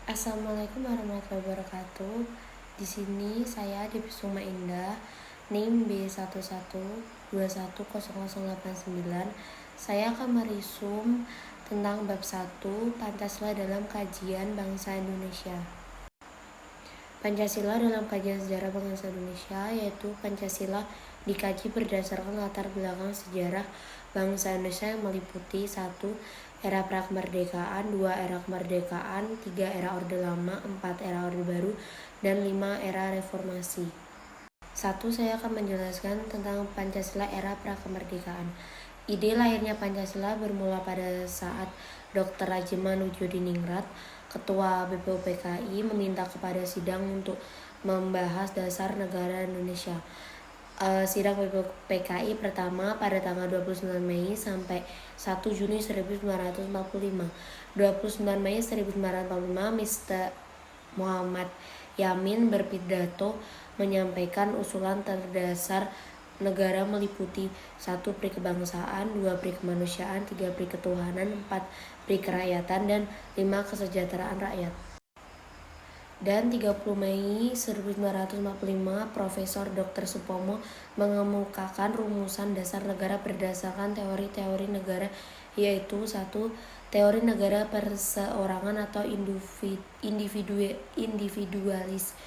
Assalamualaikum warahmatullahi wabarakatuh. Di sini saya Debisuma Indah, NIM B11210089. Saya akan merisum tentang bab 1 Pancasila dalam kajian bangsa Indonesia. Pancasila dalam kajian sejarah bangsa Indonesia, yaitu Pancasila dikaji berdasarkan latar belakang sejarah bangsa Indonesia yang meliputi 1. Era prakemerdekaan, 2. Era kemerdekaan, 3. Era Orde Lama, 4. Era Orde Baru, dan 5. Era Reformasi. 1. Saya akan menjelaskan tentang Pancasila era prakemerdekaan. Ide lahirnya Pancasila bermula pada saat Dr. Haji Manujudiningrat, Ketua BPUPKI, meminta kepada sidang untuk membahas dasar negara Indonesia. Sidang BPUPKI pertama pada tanggal 29 Mei sampai 1 Juni 1945. 29 Mei 1945, Mr. Muhammad Yamin berpidato menyampaikan usulan terdasar negara meliputi 1. Pri kebangsaan, 2. Pri kemanusiaan, 3. Pri ketuhanan, 4. Pri kerakyatan, dan 5. Kesejahteraan rakyat. Dan 30 Mei 1945, Profesor Dr. Supomo mengemukakan rumusan dasar negara berdasarkan teori-teori negara, yaitu 1. Teori negara perseorangan atau individualis,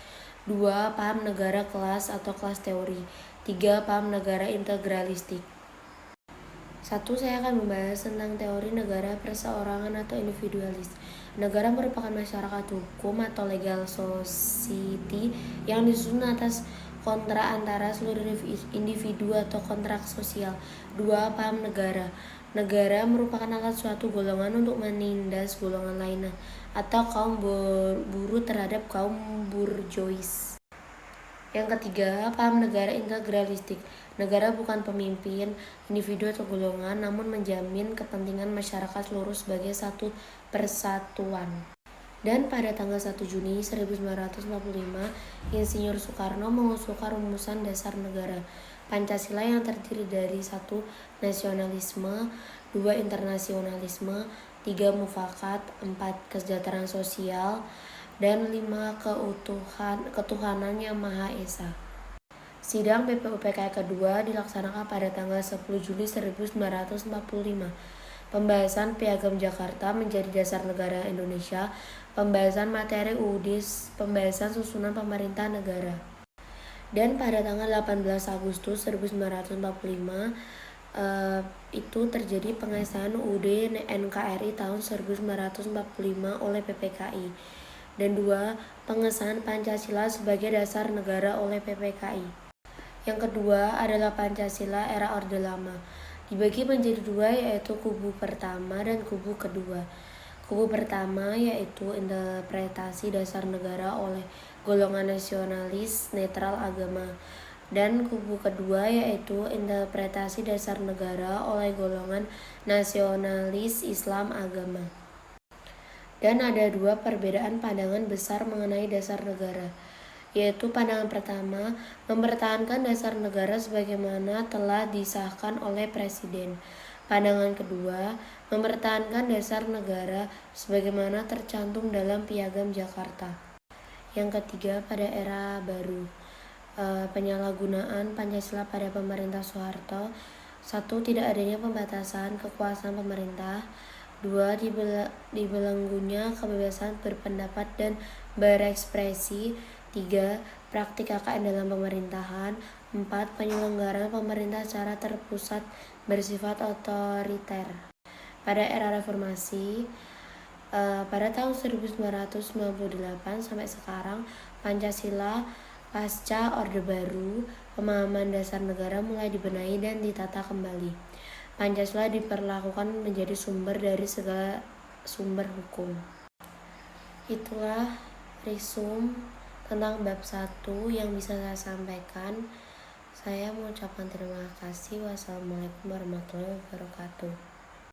2. Paham negara kelas atau kelas teori, 3. Paham negara integralistik. 1. Saya akan membahas tentang teori negara perseorangan atau individualis. Negara merupakan masyarakat hukum atau legal society yang disusun atas kontrak antara seluruh individu atau kontrak sosial. 2. Paham negara. Negara merupakan alat suatu golongan untuk menindas golongan lainnya atau kaum buruh terhadap kaum burjois. Yang ketiga, paham negara integralistik. Negara bukan pemimpin individu atau golongan, namun menjamin kepentingan masyarakat seluruh sebagai satu persatuan. Dan pada tanggal 1 Juni 1945, Insinyur Soekarno mengusulkan rumusan dasar negara Pancasila yang terdiri dari 1. Nasionalisme, 2. Internasionalisme, 3. Mufakat, 4. Kesejahteraan sosial, dan 5. Ketuhanan yang Maha Esa. Sidang BPUPKI kedua dilaksanakan pada tanggal 10 Juli 1945. Pembahasan Piagam Jakarta menjadi dasar negara Indonesia, pembahasan materi UUD, pembahasan susunan pemerintah negara. Dan pada tanggal 18 Agustus 1945 itu terjadi pengesahan UUD NKRI tahun 1945 oleh PPKI. Dan 2. Pengesahan Pancasila sebagai dasar negara oleh PPKI. Yang kedua adalah Pancasila era Orde Lama. Dibagi menjadi 2, yaitu kubu pertama dan kubu kedua. Kubu pertama yaitu interpretasi dasar negara oleh golongan nasionalis netral agama. Dan kubu kedua yaitu interpretasi dasar negara oleh golongan nasionalis Islam agama. Dan ada 2 perbedaan pandangan besar mengenai dasar negara, yaitu pandangan pertama, mempertahankan dasar negara sebagaimana telah disahkan oleh Presiden. Pandangan kedua, mempertahankan dasar negara sebagaimana tercantum dalam Piagam Jakarta. Yang ketiga, pada era baru, penyalahgunaan Pancasila pada pemerintah Soeharto. 1. Tidak adanya pembatasan kekuasaan pemerintah. 2. Dibelenggunya kebebasan berpendapat dan berekspresi. 3. Praktik KKN dalam pemerintahan. 4. Penyelenggaraan pemerintah secara terpusat bersifat otoriter. Pada era reformasi, pada tahun 1998 sampai sekarang, Pancasila pasca Orde Baru, pemahaman dasar negara mulai dibenahi dan ditata kembali. Pancasila diperlakukan menjadi sumber dari segala sumber hukum. Itulah risum tentang bab 1 yang bisa saya sampaikan. Saya mengucapkan terima kasih. Wassalamualaikum warahmatullahi wabarakatuh.